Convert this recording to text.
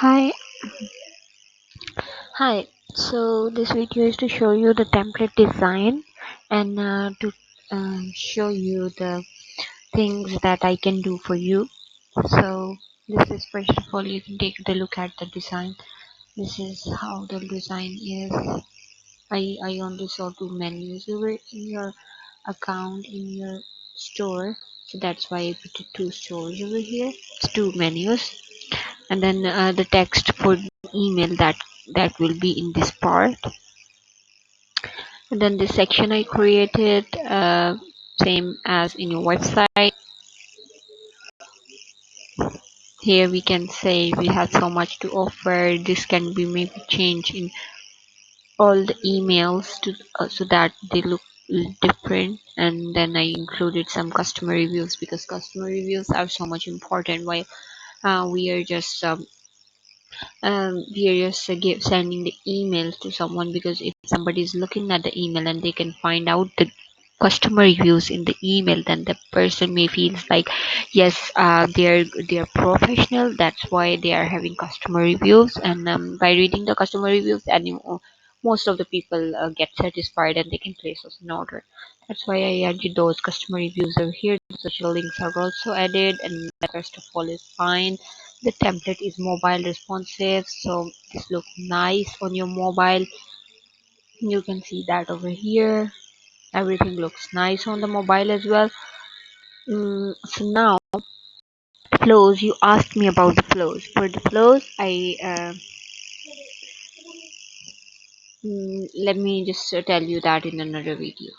Hi, hi. So this video is to show you the template design and to show you the things that I can do for you. So this is first of all, you can take a look at the design. This is how the design is. I only saw two menus over in your account in your store, so that's why I put two stores over here. It's two menus, and then the text for email that will be in this part, and then this section I created same as in your website. Here we can say we have so much to offer. This can be maybe changed in all the emails to so that they look different. And then I included some customer reviews because customer reviews are so much important while we are just sending the emails to someone, because if somebody is looking at the email and they can find out the customer reviews in the email, then the person may feels like yes, they're professional, that's why they are having customer reviews. And by reading the customer reviews, and most of the people get satisfied and they can place us an order. That's why I added those customer reviews over here. The social links are also added, and the rest of all is fine. The template is mobile responsive, so this looks nice on your mobile. You can see that over here. Everything looks nice on the mobile as well. So now flows, you asked me about the flows. For the flows, let me just tell you that in another video.